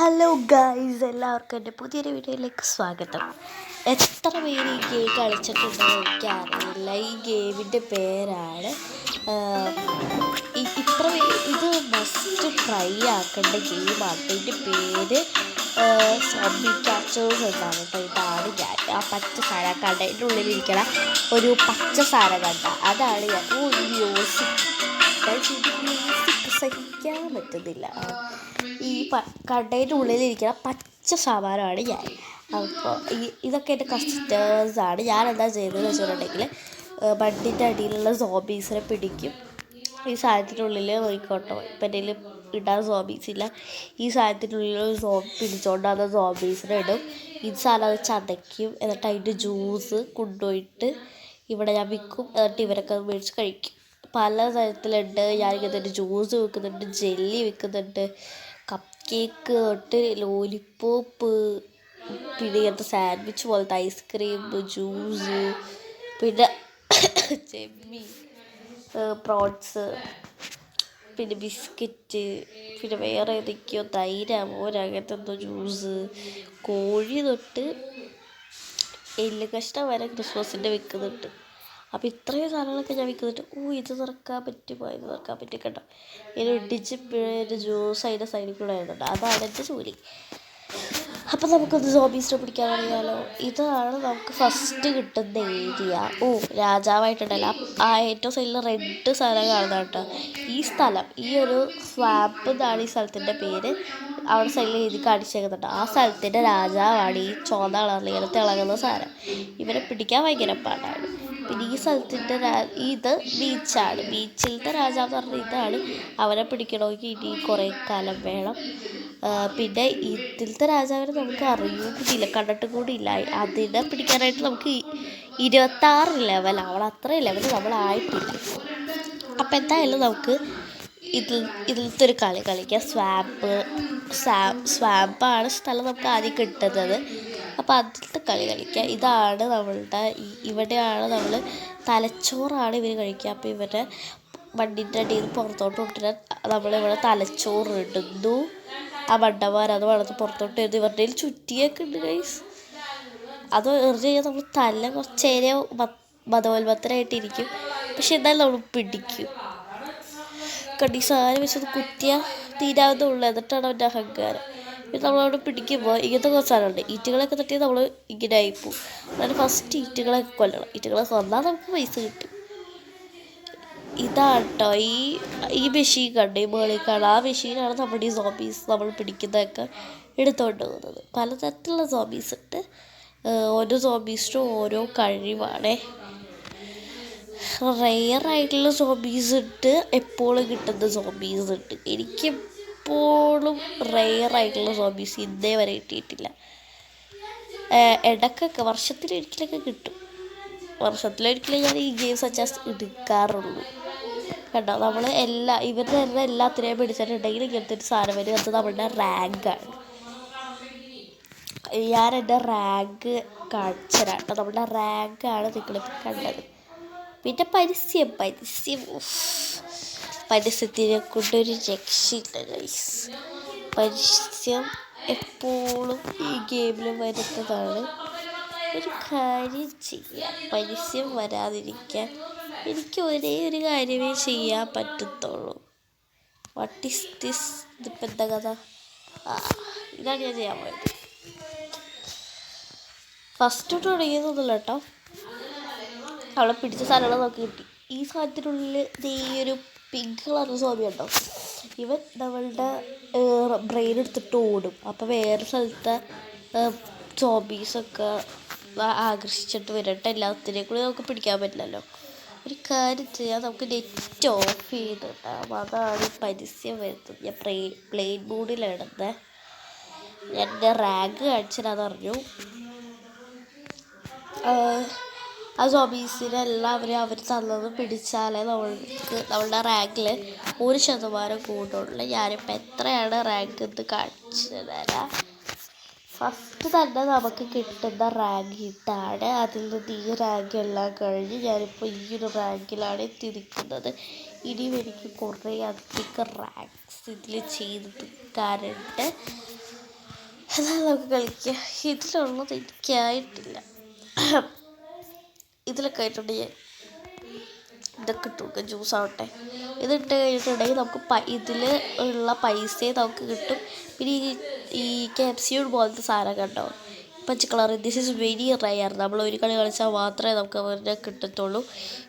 Hello guys, എല്ലാവർക്കും എൻ്റെ പുതിയൊരു വീഡിയോയിലേക്ക് സ്വാഗതം. എത്ര പേര് ഈ ഗെയിം കളിച്ചിട്ടുണ്ടോ എനിക്കറിയില്ല. ഈ ഗെയിമിൻ്റെ പേരാണ് ഇത് മസ്റ്റ് ട്രൈ ആക്കേണ്ട ഗെയിമാണ്. ഇതിൻ്റെ പേര് സോംബി ക്യാച്ചേഴ്സ് എന്നാണ് കേട്ടോ. ഇതാണ് ഞാൻ ആ പച്ച സാധനം കണ്ടതിൻ്റെ ഉള്ളിലിരിക്കണ ഒരു പച്ച സാധനം കണ്ട അതാണ് ഞാൻ. മ്യൂസിക് സഹിക്കാൻ പറ്റുന്നില്ല. ഈ കടയുടെ ഉള്ളിലിരിക്കുന്ന പച്ച സാമാനമാണ് ഞാൻ. അപ്പോൾ ഇതൊക്കെ എൻ്റെ കസ്റ്റമേഴ്സാണ്. ഞാനെന്താ ചെയ്തതെന്ന് വെച്ചിട്ടുണ്ടെങ്കിൽ ബണ്ടിൻ്റെ അടിയിലുള്ള സോംബീസിനെ പിടിക്കും. ഈ സാധനത്തിനുള്ളിൽ നോക്കിക്കോട്ടോ, ഇപ്പം എൻ്റെ ഇടാൻ സോംബീസ് ഇല്ല. ഈ സാധനത്തിനുള്ളിൽ പിടിച്ചോണ്ട് അത് സോംബീസിനെ ഇടും. ഈ സാധനം അത് ചതയ്ക്കും. എന്നിട്ട് അതിൻ്റെ ജ്യൂസ് കൊണ്ടുപോയിട്ട് ഇവിടെ ഞാൻ വിൽക്കും. എന്നിട്ട് ഇവരൊക്കെ മേടിച്ച് കഴിക്കും. പല തരത്തിലുണ്ട്. ഞാനിങ്ങനെ ജ്യൂസ് വിൽക്കുന്നുണ്ട്, ജെല്ലി വിൽക്കുന്നുണ്ട്, കപ്പ് കേക്ക് തൊട്ട് ലോലിപ്പോപ്പ്, പിന്നെ ഇങ്ങനത്തെ സാൻഡ്വിച്ച് പോലത്തെ ഐസ്ക്രീം, ജ്യൂസ്, പിന്നെ ചെമ്മീൻ, പ്രോൺസ്, പിന്നെ ബിസ്ക്കറ്റ്, പിന്നെ വേറെ ഏതൊക്കെയോ തൈര അങ്ങനത്തെ എന്തോ ജ്യൂസ്, കോഴി തൊട്ട് എല്ല് കഷ്ണം വരെ ക്രിസ്മസിൻ്റെ വിൽക്കുന്നുണ്ട്. അപ്പോൾ ഇത്രയും സാധനങ്ങളൊക്കെ ഞാൻ വിൽക്കുന്നുണ്ട്. ഇത് തുറക്കാൻ പറ്റുമോ, ഇത് തുറക്കാൻ പറ്റും കേട്ടോ. ഇങ്ങനെ ഇടിച്ച് പിന്നെ ജ്യൂസ് അതിൻ്റെ സൈഡിൽ കൂടെ ആയിരുന്നുണ്ട്. അതാണ് എൻ്റെ ജോലി. അപ്പോൾ നമുക്കൊന്ന് സോംബീസിനെ പിടിക്കാൻ അറിയാമല്ലോ. ഇതാണ് നമുക്ക് ഫസ്റ്റ് കിട്ടുന്ന ഏരിയ. രാജാവായിട്ടുണ്ടല്ലോ ആ ഏറ്റവും സൈഡിൽ റെഡ് സ്ഥലം കാണുന്ന കേട്ടോ. ഈ സ്ഥലം, ഈ ഒരു സ്വാപ്പ് എന്നാണ് ഈ സ്ഥലത്തിൻ്റെ പേര്. അവിടെ സൈഡിൽ എഴുതി കാണിച്ചേക്കുന്നുണ്ട്. ആ സ്ഥലത്തിൻ്റെ രാജാവാണ് ഈ ചുവന്ന കളറിൽ ഇങ്ങനെ തിളങ്ങുന്ന സാധനം. ഇവരെ പിടിക്കാൻ ഭയങ്കര പാടാണ്. പിന്നെ ഈ സ്ഥലത്തിൻ്റെ ഇത് ബീച്ചാണ്. ബീച്ചിലത്തെ രാജാവെന്ന് പറഞ്ഞാൽ ഇതാണ്. അവരെ പിടിക്കണമെങ്കിൽ ഇനി കുറേ കാലം വേണം. പിന്നെ ഇതിലത്തെ രാജാവിനെ നമുക്ക് അറിയുന്നില്ല, കണ്ടിട്ട് കൂടി ഇല്ല. അതിനെ പിടിക്കാനായിട്ട് നമുക്ക് 26 ലെവലാവണം. അത്രയും ലെവൽ നമ്മളായിട്ടില്ല. അപ്പം എന്തായാലും നമുക്ക് ഇതിലത്തെ ഒരു കളി കളിക്കാം. സ്വാമ്പാണ് സ്ഥലം നമുക്ക് ആദ്യം കിട്ടുന്നത്. അപ്പോൾ അതിലത്തെ കളി കളിക്കുക. ഇതാണ് നമ്മളുടെ ഇവിടെയാണ് നമ്മൾ തലച്ചോറാണ് ഇവർ കഴിക്കുക. അപ്പോൾ ഇവരുടെ വണ്ടിൻ്റെ അടിയിൽ പുറത്തോട്ട് വിട്ടിട്ട് നമ്മളിവിടെ തലച്ചോറ് ഇടുന്നു. ആ മണ്ടന്മാരത് വളർന്ന് പുറത്തോട്ട് ഇടുന്നു. ഇവരുടെ ചുറ്റിയൊക്കെ ഉണ്ട് ഗൈസ്. അത് എറിഞ്ഞ് കഴിഞ്ഞാൽ നമ്മൾ തല കുറച്ചേരെ മതോന്മത്തരായിട്ടിരിക്കും. പക്ഷെ എന്നാലും നമ്മൾ പിടിക്കും. സാധനം വെച്ചത് കുത്തിയാൽ തീരാവുന്നുള്ളൂ. എന്നിട്ടാണ് അവൻ്റെ അഹങ്കാരം. ഇത് നമ്മളവിടെ പിടിക്കുമ്പോൾ ഇങ്ങനത്തെ കുറച്ച് സാധനമുണ്ട്. ഈറ്റുകളൊക്കെ തട്ടിയാൽ നമ്മൾ ഇങ്ങനെ ആയിപ്പോവും. അതായത് ഫസ്റ്റ് ഈറ്റുകളൊക്കെ കൊല്ലണം. ഈറ്റുകളെ കൊന്നാൽ നമുക്ക് പൈസ കിട്ടും. ഇതാണ് കേട്ടോ ഈ മെഷീൻ കണ്ട് ഈ മുകളിൽ കാണാം. ആ മെഷീനാണ് നമ്മുടെ ഈ സോംബീസ് നമ്മൾ പിടിക്കുന്നതൊക്കെ എടുത്തുകൊണ്ട് പോകുന്നത്. പലതരത്തിലുള്ള സോംബീസ് ഉണ്ട്. ഓരോ സോംബീസിനും ഓരോ കഴിവാണേ. റെയറായിട്ടുള്ള സോംബീസ് ഉണ്ട്, എപ്പോഴും കിട്ടുന്ന സോംബീസ് ഉണ്ട്. എനിക്കെപ്പോഴും റെയറായിട്ടുള്ള സോംബീസ് ഇന്നേ വരെ കിട്ടിയിട്ടില്ല. ഇടയ്ക്കൊക്കെ വർഷത്തിലൊരിക്കലൊക്കെ കിട്ടും. വർഷത്തിലൊരിക്കലേ ഞാൻ ഈ ഗെയിം സജസ്റ്റ് എടുക്കാറുള്ളൂ കേട്ടോ. നമ്മൾ ഇവരുടെ തന്നെ എല്ലാത്തിനെയും പിടിച്ചിട്ടുണ്ടെങ്കിൽ ഇങ്ങനത്തെ ഒരു സാധനം വരും. അത് നമ്മളുടെ റാങ്കാണ്. ഞാൻ എൻ്റെ റാങ്ക് കാണിച്ചു തരാം കേട്ടോ. നമ്മുടെ റാങ്കാണ് നിങ്ങളിപ്പോൾ കണ്ടത്. പിന്നെ പരസ്യത്തിനെ കൊണ്ടൊരു രക്ഷയില്ല ഗൈസ്. പരസ്യം എപ്പോഴും ഈ ഗെയിമിൽ വരുന്നതാണ്. ഒരു കാര്യം ചെയ്യാം, പരസ്യം വരാതിരിക്കാൻ എനിക്ക് ഒരേ ഒരു കാര്യമേ ചെയ്യാൻ പറ്റത്തുള്ളൂ. What is this? ഇതിപ്പോൾ എന്താ കഥ? ഇതാണ് ഞാൻ ചെയ്യാൻ പോയത്. ഫസ്റ്റ് തുടങ്ങിയതൊന്നുമില്ല കേട്ടോ. അവളെ പിടിച്ച സാധനങ്ങൾ നമുക്ക് കിട്ടി. ഈ സാധനത്തിനുള്ളിൽ ഈ ഒരു പിങ്ക് കളർ സോംബി ഉണ്ടോ, ഇവൻ നമ്മളുടെ ബ്രെയിൻ എടുത്തിട്ട് ഓടും. അപ്പോൾ വേറെ സ്ഥലത്തെ സോംബീസൊക്കെ ആകർഷിച്ചിട്ട് വരട്ടെ. എല്ലാത്തിനെയും കൂടി നമുക്ക് പിടിക്കാൻ പറ്റില്ലല്ലോ. ഒരു കാര്യം ചെയ്യാൻ നമുക്ക് നെറ്റ് ഓഫ് ചെയ്തിട്ടാകും. അതാണ് പരസ്യം വരുന്നത്. ഞാൻ പ്ലെയിൻ മൂഡിലിടുന്നത്. ഞാൻ എൻ്റെ റാങ്ക് കാണിച്ചതാന്ന് പറഞ്ഞു. ആ സോംബീസിനെ എല്ലാവരും അവർ തന്നത് പിടിച്ചാലേ നമ്മളുടെ റാങ്കിൽ 1% കൂടുള്ളൂ. ഞാനിപ്പോൾ എത്രയാണ് റാങ്ക് എന്ന് കാണിച്ചു തരാം. ഫസ്റ്റ് തന്നെ നമുക്ക് കിട്ടുന്ന റാങ്ക് ഇതാണ്. അതിൽ നിന്ന് ഈ റാങ്ക് എല്ലാം കഴിഞ്ഞ് ഞാനിപ്പോൾ ഈ ഒരു റാങ്കിലാണ് എത്തിയിരിക്കുന്നത്. ഇനിയും എനിക്ക് കുറേ അധികം റാങ്ക്സ് ഇതിൽ ചെയ്ത് തീർക്കാനുണ്ട്. അതാണ് നമുക്ക് കളിക്കുക. ഇതിലുള്ളത് എനിക്കായിട്ടില്ല. ഇതിലൊക്കെ ആയിട്ടുണ്ടെങ്കിൽ ഇതൊക്കെ ഇട്ട് കൊടുക്കുക, ജ്യൂസ് ആവട്ടെ. ഇതിട്ട് കഴിഞ്ഞിട്ടുണ്ടെങ്കിൽ നമുക്ക് ഇതിൽ ഉള്ള പൈസയും നമുക്ക് കിട്ടും. പിന്നെ ഈ ക്യാപ്സ്യൂൾ പോലത്തെ സാധനം കണ്ടോ, പച്ച colour, this is very rare. നമ്മൾ ഒരു കളി കളിച്ചാൽ മാത്രമേ നമുക്ക് അവരുടെ കിട്ടത്തുള്ളൂ.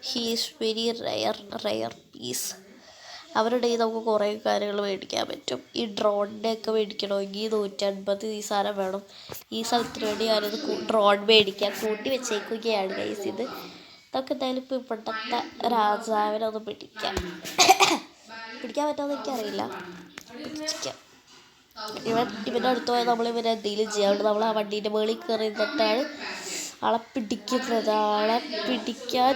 He is very rare piece. അവരുടെ നമുക്ക് കുറേ കാര്യങ്ങൾ മേടിക്കാൻ പറ്റും. ഈ ഡ്രോണിൻ്റെ ഒക്കെ മേടിക്കണമെങ്കിൽ 150 ഈ സാധനം വേണം. ഈ സ്ഥലത്തിന് വേണ്ടി ഞാനത് ഡ്രോൺ മേടിക്കാൻ കൂട്ടി വെച്ചേക്കുകയാണ് ഗൈസ്. ഇതൊക്കെ എന്തായാലും ഇപ്പോൾ ഇപ്പോഴത്തെ രാജാവിനെ ഒന്ന് പിടിക്കാൻ പറ്റുമെന്ന് എനിക്കറിയില്ല. പിടിക്കാം. ഇവൻ്റെ അടുത്ത് പോയാൽ നമ്മൾ ഇവരെ എന്തെങ്കിലും ചെയ്യാറുണ്ട്. നമ്മൾ ആ വണ്ടീൻ്റെ മുകളിൽ കയറി നിന്നിട്ടാണ് ആളെ പിടിക്കുന്നത്. ആളെ പിടിക്കാൻ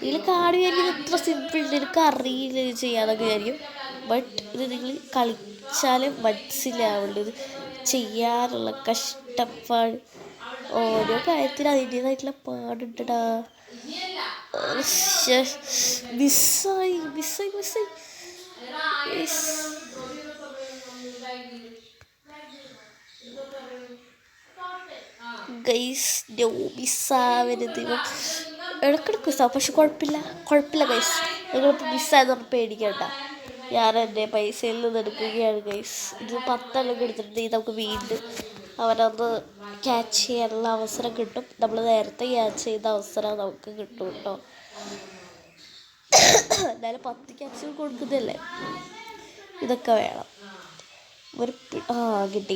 ഇതിൽ കാണുകയായിരിക്കും ഇത്ര സിമ്പിൾ, എനിക്ക് അറിയില്ല ചെയ്യാന്നൊക്കെ വിചാരിക്കും. ബട്ട് ഇത് നിങ്ങൾ കളിച്ചാലും മനസ്സിലാവുള്ളൂ ഇത് ചെയ്യാനുള്ള കഷ്ടപ്പാട്. ഓരോ കാര്യത്തിനും അതിൻ്റേതായിട്ടുള്ള പാടുണ്ടടാ. മിസ്സായി. ഗൈസ് മിസ്സാവരുത്. ഇടയ്ക്കിടയ്ക്ക് മിസ്സാവും, പക്ഷെ കുഴപ്പമില്ല ഗൈസ്. നിങ്ങളിപ്പോൾ മിസ്സായെന്ന് പറഞ്ഞ് പേടിക്കണ്ട. ഞാൻ എൻ്റെ പൈസയിൽ നിന്ന് എടുക്കുകയാണ് ഗൈസ്. ഇത് 10 എടുത്തിട്ടുണ്ട്. നമുക്ക് വീണ്ടും അവരൊന്ന് ക്യാച്ച് ചെയ്യാനുള്ള അവസരം കിട്ടും. നമ്മൾ നേരത്തെ ക്യാച്ച് ചെയ്ത അവസരം നമുക്ക് കിട്ടും കേട്ടോ. എന്തായാലും 10 ക്യാപ്സ്യൂൾ കൊടുക്കുന്നതല്ലേ, ഇതൊക്കെ വേണം. കിട്ടി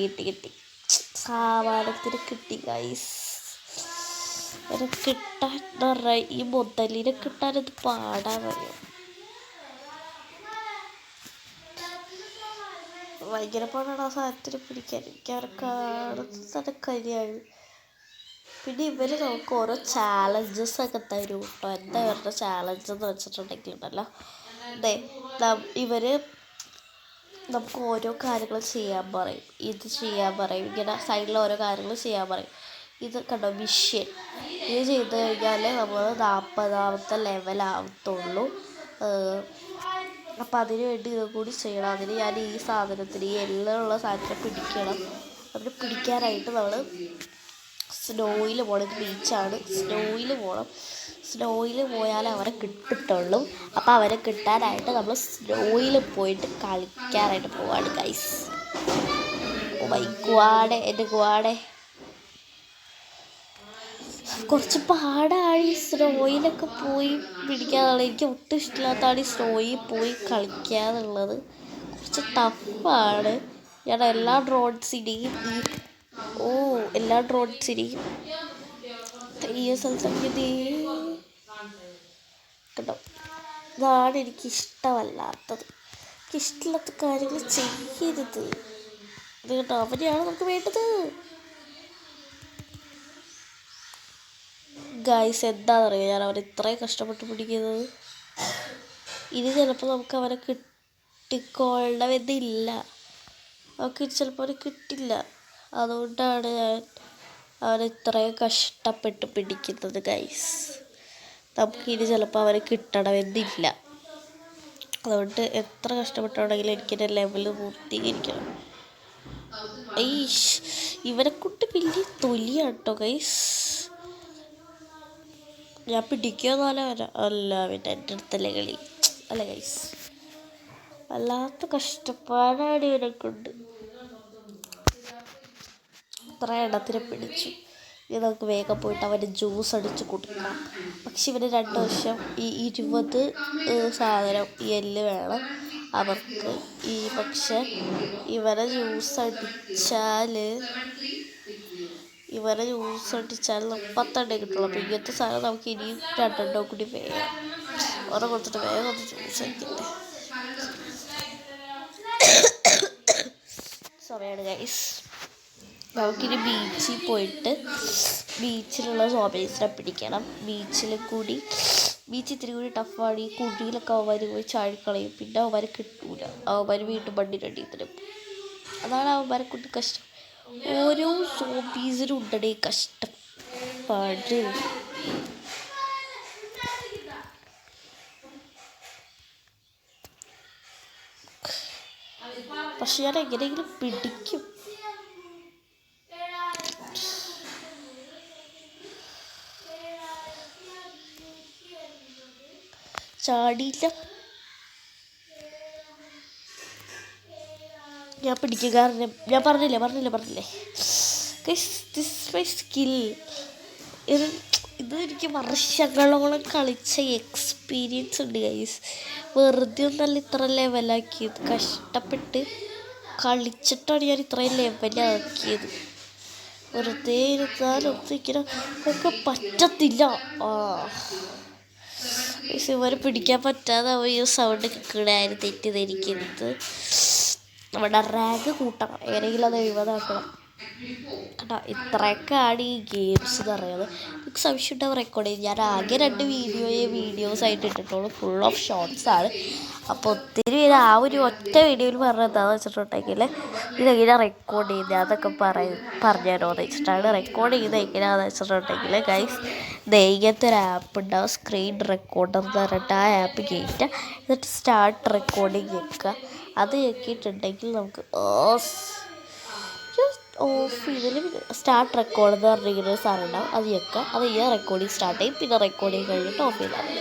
സാമാനത്തിന് കിട്ടി ഗൈസ്. ഒരു കിട്ടാൻ ഈ മുതലിനെ കിട്ടാനത് പാടാന്നറിയാം. ഭയങ്കര പാടാണ് ആ സാധനത്തിന് പിടിക്കാൻ. എനിക്ക് അവരെ കാണുന്നത് തന്നെ കരിയാണ്. പിന്നെ ഇവർ നമുക്ക് ഓരോ ചാലഞ്ചസ് ഒക്കെ തരും കേട്ടോ. എന്താ ഇവരുടെ ചാലഞ്ച് എന്ന് വെച്ചിട്ടുണ്ടെങ്കിൽ ഉണ്ടല്ലോ, അതെ ഇവർ നമുക്ക് ഓരോ കാര്യങ്ങൾ ചെയ്യാൻ പറയും. ഇത് ചെയ്യാൻ പറയും, ഇങ്ങനെ സൈഡിൽ ഓരോ കാര്യങ്ങൾ ചെയ്യാൻ പറയും. ഇത് കണ്ടോ മിഷ്യൻ, ഇത് ചെയ്ത് കഴിഞ്ഞാൽ നമ്മൾ 40ാമത്തെ ലെവലാവത്തുള്ളൂ. അപ്പം അതിന് വേണ്ടി ഇത് കൂടി ചെയ്യണം. അതിന് ഞാൻ ഈ സാധനത്തിന് ഈ എല്ലാം സാധനത്തിനെ പിടിക്കണം. അതിന് പിടിക്കാനായിട്ട് നമ്മൾ സ്നോയിൽ പോകണം. ബീച്ചാണ്, സ്നോയിൽ പോയാൽ അവരെ കിട്ടുള്ളൂ. അപ്പോൾ അവരെ കിട്ടാനായിട്ട് നമ്മൾ സ്നോയിൽ പോയിട്ട് കളിക്കാനായിട്ട് പോവാണ് ഗൈസ്. ഓ മൈ ഗോഡ്, എൻ്റെ ഗോഡ്, കുറച്ച് പാടാണ് ഈ സ്നോയിലൊക്കെ പോയി പിടിക്കാന്നുള്ളത്. എനിക്ക് ഒട്ടും ഇഷ്ടമില്ലാത്തതാണ് ഈ സ്നോയിൽ പോയി കളിക്കാന്നുള്ളത്. കുറച്ച് ടഫാണ്. ഞാൻ എല്ലാ ഡ്രോൺസിനെയും ഈ സ്ഥലത്തൊക്കെ കേട്ടോ. ഇതാണ് എനിക്കിഷ്ടമല്ലാത്തത്. എനിക്കിഷ്ടമില്ലാത്ത കാര്യങ്ങൾ ചെയ്യരുത്. ഇത് കേട്ടോ, അവനെയാണ് നമുക്ക് വേണ്ടത് ഗൈസ്. എന്താണെന്നറിയാം, ഞാൻ അവരെ ഇത്രയും കഷ്ടപ്പെട്ട് പിടിക്കുന്നത്. ഇനി ചിലപ്പോൾ നമുക്ക് അവരെ കിട്ടിക്കൊള്ളണമെന്നില്ല. നമുക്ക് ചിലപ്പോൾ അവരെ കിട്ടില്ല. അതുകൊണ്ടാണ് ഞാൻ അവരെ ഇത്രയും കഷ്ടപ്പെട്ട് പിടിക്കുന്നത് ഗൈസ്. നമുക്കിനി ചിലപ്പോൾ അവരെ കിട്ടണമെന്നില്ല. അതുകൊണ്ട് എത്ര കഷ്ടപ്പെട്ടാണെങ്കിലും എനിക്കെൻ്റെ ലെവൽ പൂർത്തീകരിക്കണം. ഇവരെ കൊണ്ട് വലിയ തൊലിയാണ് കേട്ടോ ഗൈസ്. ഞാൻ പിടിക്കുമെന്നാലോ അല്ല, പിന്നെ എൻ്റെ അടുത്തല്ലേ കളി അല്ല ഗൈസ്. വല്ലാത്ത കഷ്ടപ്പാടാണ് ഇവരെ കൊണ്ട്. ഇത്ര എണ്ണത്തിനെ പിടിച്ചു. ഇത് നമുക്ക് വേഗം പോയിട്ട് അവന് ജ്യൂസ് അടിച്ച് കൊടുക്കാം. പക്ഷെ ഇവന് 2 വർഷം ഈ 20 സാധനം ഈ എല്ല് വേണം അവർക്ക്. പക്ഷെ ഇവരെ ജ്യൂസ് അടിച്ചാൽ 30 കിട്ടുള്ളൂ. അപ്പോൾ ഇങ്ങനത്തെ സാധനം നമുക്ക് ഇനിയും 2 കൂടി വേഗം കൊടുത്തിട്ട് വേഗം ഒന്ന് ജ്യൂസ് അടിക്കട്ടെ. സമയമാണ് ഗൈസ്. നമുക്കിനി ബീച്ചിൽ പോയിട്ട് ബീച്ചിലുള്ള സോബേസിനെ പിടിക്കണം. ബീച്ചിൽ ഇത്തിരി കൂടി ടഫാണ്. ഈ കുഴിയിലൊക്കെ അവന്മാർ പോയി ചാടിക്കളയും. പിന്നെ അവന്മാർ കിട്ടൂല. അവന്മാർ വീണ്ടും വണ്ടിയിടണ്ടി തരും. അതാണ് അവന്മാരെ കൊണ്ട് കഷ്ടം. ഓരോ സോബീസിനും ഉണ്ടേ കഷ്ടപ്പാട്. പക്ഷെ ഞാൻ എങ്ങനെയെങ്കിലും പിടിക്കും. ചാടിയില്ല. ഞാൻ പിടിക്കും, കാരണം ഞാൻ പറഞ്ഞില്ലേ ദിസ് മൈ സ്കിൽ. ഇത് എനിക്ക് വർഷങ്ങളോളം കളിച്ച എക്സ്പീരിയൻസ് ഉണ്ട് ഗൈസ്. വെറുതെ ഒന്നല്ല ഇത്ര ലെവലാക്കിയത്, കഷ്ടപ്പെട്ട് കളിച്ചിട്ടാണ് ഞാൻ ഇത്രയും ലെവലാക്കിയത്. വെറുതെ ഇരുന്നാലൊന്നും ഇങ്ങനെ ഒക്കെ പറ്റത്തില്ല. ഇവരെ പിടിക്കാൻ പറ്റാതെ അവ ഈ സൗണ്ട് കേൾക്കണായിരുന്നു തെറ്റിദ്ധരിക്കരുത്. നമ്മുടെ റാങ്ക് കൂട്ടണം, എങ്ങനെയെങ്കിലും അത് 70 ആക്കണം കേട്ടോ. ഇത്രയൊക്കെയാണ് ഈ ഗെയിംസ് എന്ന് പറയുന്നത്. എനിക്ക് സംശയം ഉണ്ടാവും റെക്കോർഡ് ചെയ്ത്. ഞാൻ ആകെ 2 വീഡിയോസായിട്ട് ഇട്ടിട്ടുള്ളൂ, ഫുൾ ഓഫ് ഷോർട്സാണ്. അപ്പോൾ ഒത്തിരി പേര് ആ ഒരു ഒറ്റ വീഡിയോയിൽ പറഞ്ഞത് എന്താണെന്ന് വെച്ചിട്ടുണ്ടെങ്കിൽ ഇതെങ്ങനെയാണ് റെക്കോർഡ് ചെയ്യുന്നത് അതൊക്കെ പറഞ്ഞു തരുമോയെന്ന് വെച്ചിട്ടാണ്. റെക്കോർഡ് ചെയ്യുന്നത് എങ്ങനെയാണെന്ന് വെച്ചിട്ടുണ്ടെങ്കിൽ ഗൈസ്, ഇങ്ങനത്തെ ഒരു ആപ്പ് ഉണ്ടാവും, സ്ക്രീൻ റെക്കോർഡർ എന്ന് പറഞ്ഞിട്ട്. ആ ആപ്പ് കയറ്റുക, എന്നിട്ട് സ്റ്റാർട്ട് റെക്കോർഡിങ് വെക്കുക. അത് ഞെക്കിയിട്ടുണ്ടെങ്കിൽ നമുക്ക് ഓഫ് ഇതിൽ സ്റ്റാർട്ട് റെക്കോർഡ് എന്ന് പറഞ്ഞിങ്ങനെ ഒരു സാധനം ഉണ്ടാവും. അത് ഞെക്കുക, അത് റെക്കോർഡിങ് സ്റ്റാർട്ട് ചെയ്യും. പിന്നെ റെക്കോർഡിങ് കഴിഞ്ഞിട്ട് ഓഫ് ചെയ്താൽ മതി.